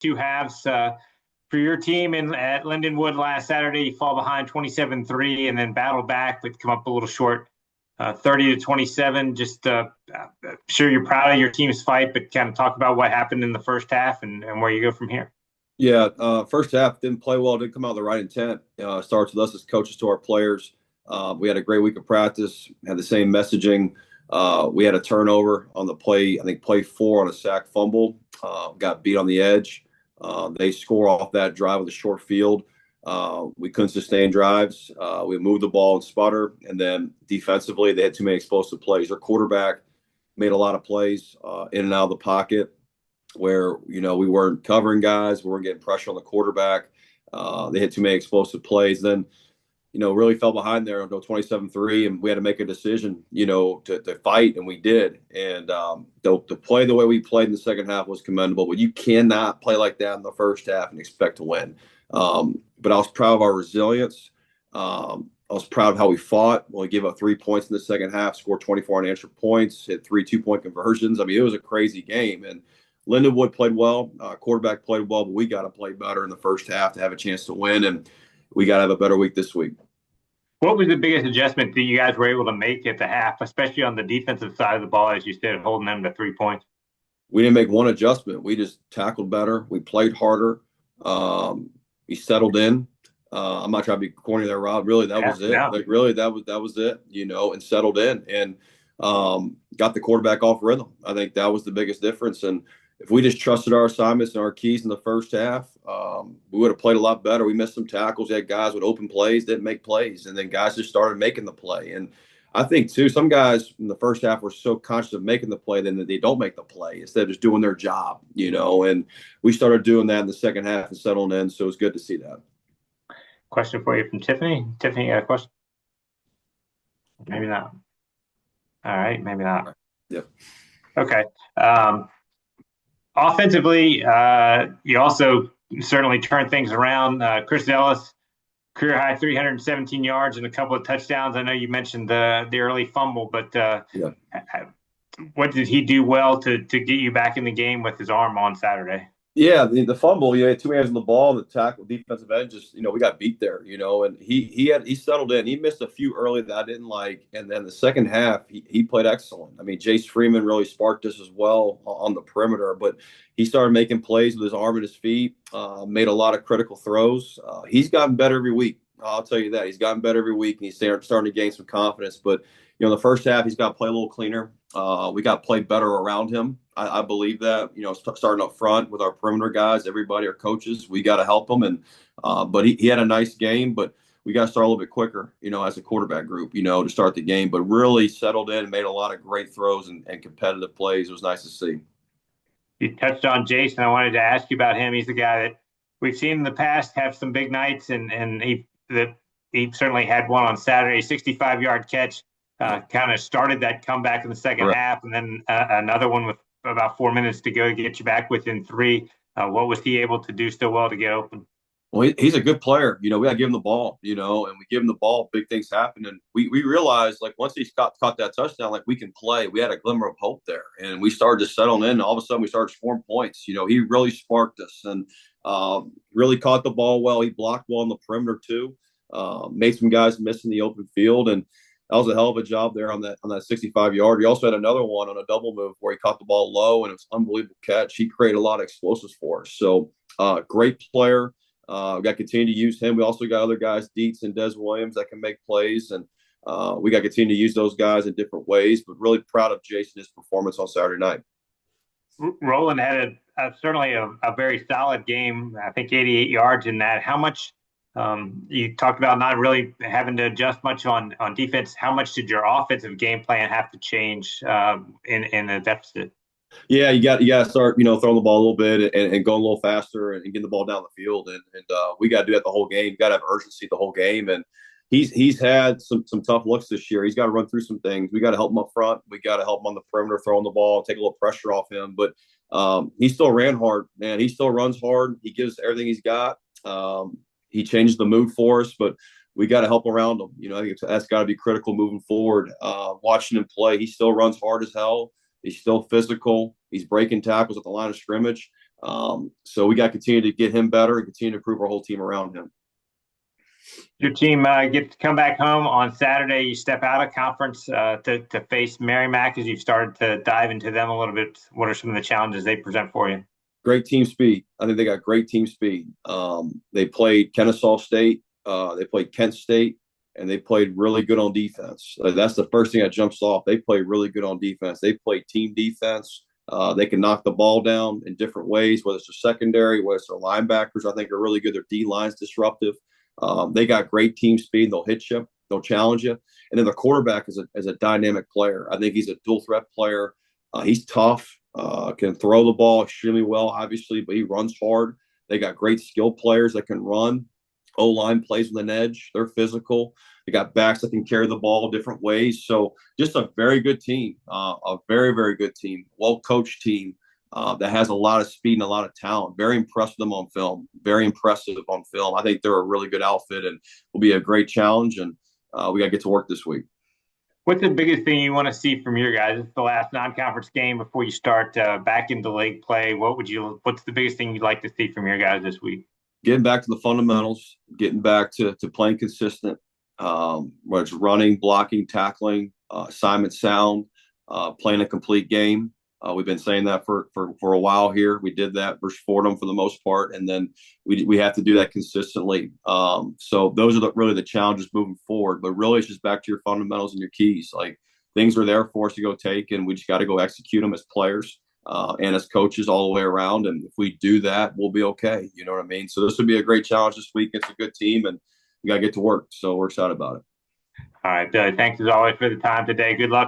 two halves. For your team at Lindenwood last Saturday, you fall behind 27-3 and then battle back, but come up a little short, 30-27. Just sure you're proud of your team's fight, but kind of talk about what happened in the first half and where you go from here. Yeah, first half didn't play well, didn't come out with the right intent. Starts with us as coaches to our players. We had a great week of practice, had the same messaging. We had a turnover on the play, I think play 4 on a sack fumble, got beat on the edge. They score off that drive with a short field. We couldn't sustain drives. We moved the ball and sputter. And then defensively, they had too many explosive plays. Their quarterback made a lot of plays in and out of the pocket where, we weren't covering guys. We weren't getting pressure on the quarterback. They had too many explosive plays. Then, really fell behind there until 27-3, and we had to make a decision, to fight, and we did. And to play the way we played in the second half was commendable, but you cannot play like that in the first half and expect to win. But I was proud of our resilience. I was proud of how we fought. We gave up 3 points in the second half, scored 24 unanswered points, hit 3 2-point conversions. I mean, it was a crazy game. And Lindenwood played well, quarterback played well, but we got to play better in the first half to have a chance to win, and we got to have a better week this week. What was the biggest adjustment that you guys were able to make at the half, especially on the defensive side of the ball, as you said, holding them to 3 points? We didn't make one adjustment. We just tackled better. We played harder. We settled in. I'm not trying to be corny there, Rob. Really, that was it. No. Like, really, that was it. And settled in and got the quarterback off rhythm. I think that was the biggest difference. And if we just trusted our assignments and our keys in the first half, we would have played a lot better. We missed some tackles. We had guys with open plays, didn't make plays, and then guys just started making the play. And I think, too, some guys in the first half were so conscious of making the play then that they don't make the play instead of just doing their job, and we started doing that in the second half and settling in, so it was good to see that. Question for you from Tiffany. Tiffany, you got a question? Maybe not. All right, maybe not. Yeah. Okay. Offensively, you also certainly turned things around. Chris Ellis, career high 317 yards and a couple of touchdowns. I know you mentioned the early fumble, but Yeah. What did he do well to get you back in the game with his arm on Saturday? Yeah, the fumble, he had 2 hands on the ball, and the tackle, defensive end, just, we got beat there, and he settled in. He missed a few early that I didn't like, and then the second half, he played excellent. I mean, Jace Freeman really sparked us as well on the perimeter, but he started making plays with his arm and his feet, made a lot of critical throws. He's gotten better every week. I'll tell you that. He's gotten better every week, and he's starting to gain some confidence. But, in the first half, he's got to play a little cleaner. We got to play better around him. I believe that, starting up front with our perimeter guys, everybody, our coaches, we got to help him. And but he had a nice game, but we got to start a little bit quicker, as a quarterback group, to start the game. But really settled in and made a lot of great throws and competitive plays. It was nice to see. You touched on Jason. I wanted to ask you about him. He's the guy that we've seen in the past have some big nights, and he certainly had one on Saturday, 65-yard catch. Kind of started that comeback in the second half, and then another one with about 4 minutes to go to get you back within 3. What was he able to do so well to get open? Well, he's a good player. We got to give him the ball, and we give him the ball, big things happen. And we realized, like, once he caught that touchdown, like, we can play. We had a glimmer of hope there, and we started to settle in. And all of a sudden, we started scoring points. He really sparked us and really caught the ball well. He blocked well on the perimeter, too. Made some guys miss in the open field, and that was a hell of a job there on that 65-yard. He also had another one on a double move where he caught the ball low, and it was an unbelievable catch. He created a lot of explosives for us. So, great player. We got to continue to use him. We also got other guys, Dietz and Des Williams, that can make plays, and we got to continue to use those guys in different ways. But really proud of Jason's performance on Saturday night. Roland had certainly a very solid game. I think 88 yards in that. How much? You talked about not really having to adjust much on defense. How much did your offensive game plan have to change in the deficit? Yeah, you got to start, throwing the ball a little bit and going a little faster and getting the ball down the field. And we got to do that the whole game. You got to have urgency the whole game. And he's had some tough looks this year. He's got to run through some things. We got to help him up front. We got to help him on the perimeter, throwing the ball, take a little pressure off him. But he still ran hard, man. He still runs hard. He gives everything he's got. He changes the mood for us, but we got to help around him. I think that's got to be critical moving forward. Watching him play, he still runs hard as hell. He's still physical. He's breaking tackles at the line of scrimmage. So we got to continue to get him better and continue to improve our whole team around him. Your team get to come back home on Saturday. You step out of conference to face Merrimack as you've started to dive into them a little bit. What are some of the challenges they present for you? Great team speed. I think they got great team speed. They played Kennesaw State, they played Kent State, and they played really good on defense. That's the first thing that jumps off. They played really good on defense. They played team defense. They can knock the ball down in different ways, whether it's their secondary, whether it's their linebackers. I think are really good. Their D line's disruptive. They got great team speed. They'll hit you. They'll challenge you. And then the quarterback is a dynamic player. I think he's a dual threat player. He's tough. Can throw the ball extremely well, obviously, but he runs hard. They got great skill players that can run. O-line plays with an edge. They're physical. They got backs that can carry the ball different ways. So just a very good team, a very, very good team, well-coached team that has a lot of speed and a lot of talent. Very impressed with them on film. Very impressive on film. I think they're a really good outfit and will be a great challenge. And we got to get to work this week. What's the biggest thing you want to see from your guys? It's the last non-conference game before you start back into league play. What's the biggest thing you'd like to see from your guys this week? Getting back to the fundamentals, getting back to playing consistent, whether it's running, blocking, tackling, assignment sound, playing a complete game. We've been saying that for a while here. We did that versus Fordham for the most part, and then we have to do that consistently. So those are really the challenges moving forward. But really, it's just back to your fundamentals and your keys. Like things are there for us to go take, and we just got to go execute them as players and as coaches all the way around. And if we do that, we'll be okay. You know what I mean? So this would be a great challenge this week. It's a good team, and we got to get to work. So we're excited about it. All right, Billy. Thanks as always for the time today. Good luck